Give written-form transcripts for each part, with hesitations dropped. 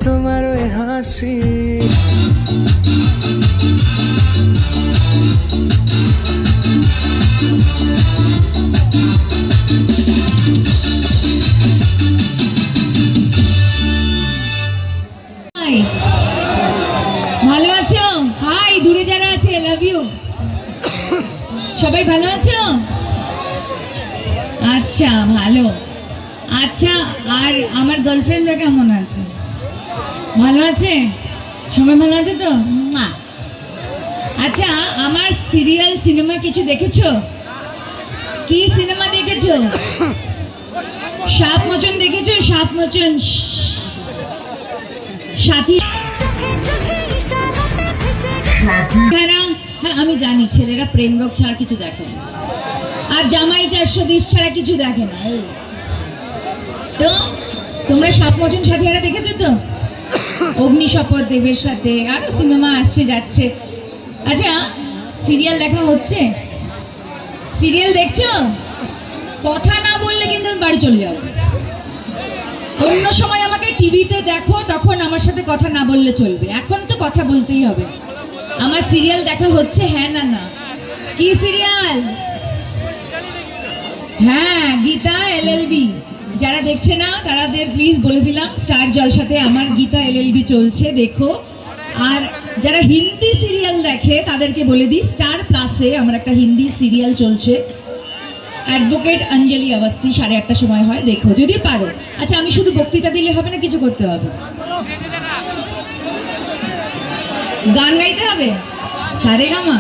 তোমার ওই হাসি ভালো আছো? হাই দূরে যারা আছে, লাভ ইউ। সবাই ভালো আছো? আচ্ছা ভালো। আচ্ছা, আর আমার গার্লফ্রেন্ডরা কেমন আছে? ভালো আছে? সবাই ভালো আছে তো? আচ্ছা, আমার সিরিয়াল সিনেমা কিছু দেখেছো? কি সিনেমা দেখেছো? সাত মোচন দেখেছো? সাত মোচন সাথী। হ্যাঁ আমি জানি ছেলেরা প্রেম রোগ ছাড়া কিছু দেখে না, আর জামাই 420 ছাড়া কিছু দেখে না। তো তোমরা সাত মোচন সাথীরা দেখেছো তো? অগ্নি শপথ দেবের সাথে আরো সিনেমা আসছে যাচ্ছে। আচ্ছা, সিরিয়াল দেখা হচ্ছে? সিরিয়াল দেখছো? কথা না বললে কিন্তু আমি বাড়ি চলে যাবো। অন্য সময় আমাকে টিভিতে দেখো, তখন আমার সাথে কথা না বললে চলবে, এখন তো কথা বলতেই হবে। আমার সিরিয়াল দেখা হচ্ছে, হ্যাঁ না না? কি সিরিয়াল? হ্যাঁ, গীতা এলএলবি। যারা দেখছে না তারাদের প্লিজ বলে দিলাম, স্টার জলসাতে আমার গীতা এলএলবি চলছে, দেখো। আর যারা হিন্দি সিরিয়াল দেখে তাদেরকে বলে দিই, স্টার প্লাসে আমার একটা হিন্দি সিরিয়াল চলছে, অ্যাডভোকেট অঞ্জলি অবস্থি, 8:30টার সময় হয়, দেখো যদি পারো। আচ্ছা, আমি শুধু বক্তৃতা দিলে হবে না, কিছু করতে হবে? গান গাইতে হবে? সারেগামা?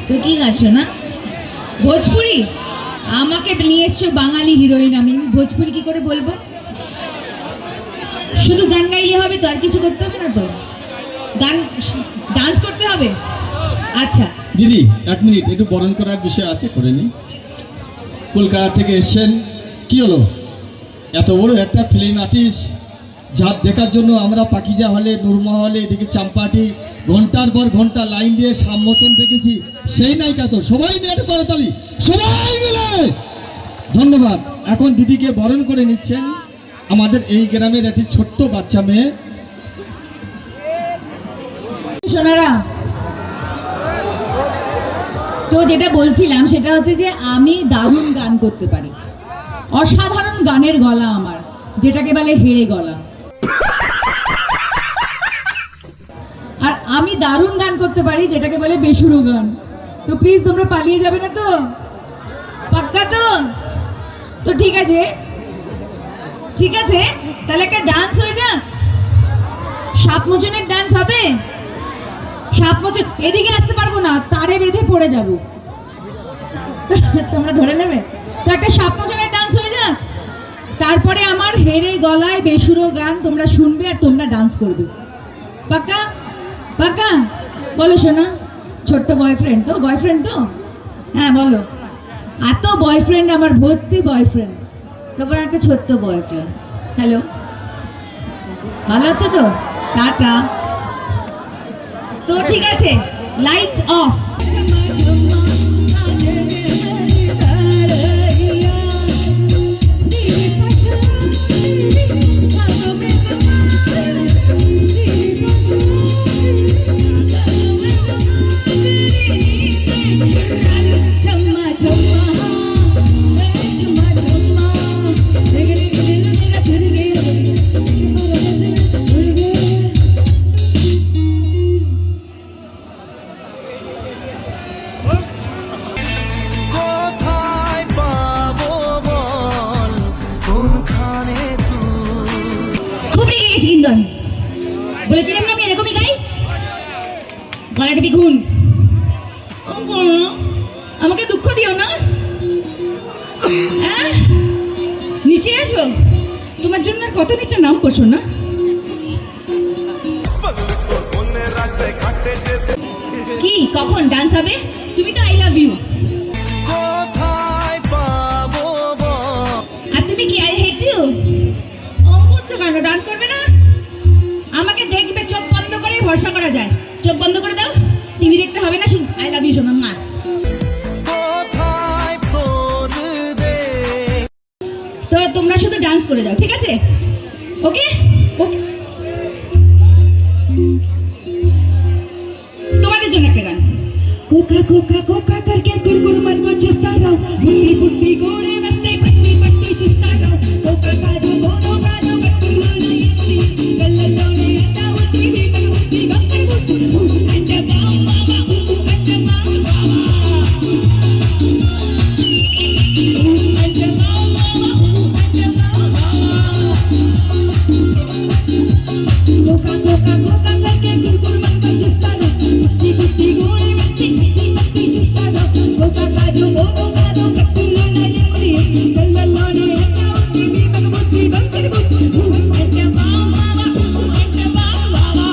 তো কি গাচ্ছো না? ভোজপুরি? আমাকে নিয়ে এসছো বাঙালি হিরোইন, আমি ভোজপুরি কি করে বলবো? শুধু গান গাইলে হবে তো, আর কিছু করতে হবে না তো? গান ডান্স করতে হবে? আচ্ছা দিদি 1 মিনিট, একটু বরণ করার বিষয় আছে, করে নি। কলকাতা থেকে এসছেন, কি হলো? এত বড় একটা ফিল্ম আর্টিস্ট, যার দেখার জন্য আমরা পাকিজা হলে, নুরমা হলে, এদিকে চাম্পাটি ঘন্টার পর ঘন্টা লাইন দিয়ে সামমোচন দেখেছি, সেই নায়িকা তো। সবাই মিলে একটা করতালি, সবাই মিলে ধন্যবাদ। এখন দিদিকে বরণ করে নিচ্ছেন আমাদের এই গ্রামের একটি ছোট্ট বাচ্চা মেয়ে। সোনারা, তো যেটা বলছিলাম সেটা হচ্ছে যে আমি দারুণ গান করতে পারি, অসাধারণ গানের গলা আমার, যেটাকে বলে হেড়ে গলা। আর আমি দারুণ গান করতে পারি, যেটাকে বলে বেসুরো গান। তো প্লিজ তোমরা পালিয়ে যাবে না তো? পাক্কা তো? তো ঠিক আছে, ঠিক আছে, তাহলে একটা ডান্স হয়ে যাক। সাত মোচনের ডান্স হবে? সাত মোচন এদিকে আসতে পারবো না, তারে বেঁধে পড়ে যাবো, তোমরা ধরে নেবে তো। একটা সাত মোচনের ডান্স হয়ে যাক, তারপরে আমার হেড়ে গলায় বেসুরো গান তোমরা শুনবে আর তোমরা ডান্স করবে। পাক্কা? পাক্কা? বলো শোনা। ছোট্ট বয়ফ্রেন্ড তো? বয়ফ্রেন্ড তো? হ্যাঁ বলো। এত বয়ফ্রেন্ড আমার, ভর্তি বয়ফ্রেন্ড, তারপর একটা ছোট্ট বয়ফ্রেন্ড। হ্যালো, ভালো আছে তো? টাটা। তো ঠিক আছে, লাইটস অফ। বলেছিলাম না আমি এরকমই গাই, গলাটা বিগুন। আমাকে দুঃখ দিও না, নিচে আসো, তোমার জন্য আর কত নিচে নাম বসো না। কি কখন ডান্স হবে? তুমি তো আই লাভ ইউ। আর তুমি কি আই হেট ইউ? ও বুঝছো কেন? ডান্স করবে না? ओके ओके তোমাদের জন্য একটা গান कोका कोका कोका करके कुरकुर मन को चुस्ता जाओ बुट्टी बुट्टी गोरे मस्ते पट्टी पट्टी चुस्ता जाओ कोका काजू गोदो काजू कट्टू लोना ये मुड़ी कल्ललो ने अंडा होती भी कलुती गप्पे बुट्टू अंडा गाओ बाबा अंडा गाओ बाबा अंडा गाओ बाबा अंडा गाओ बाबा कोका कोका कोका करके कुरकुर मन को चुस्ता जाओ बुट्टी बुट्टी गोरे मस्ते पट्टी पट्टी चुस्ता जाओ कोका काजू गोदो काजू कट्टू लोना ये मुड़ी कल्ललो ने अंडा होती भी कलुती गप्पे बुट्टू अंडा गाओ बाबा अंडा गाओ बाबा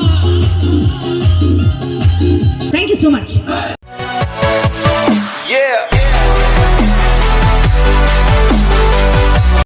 Thank you so much.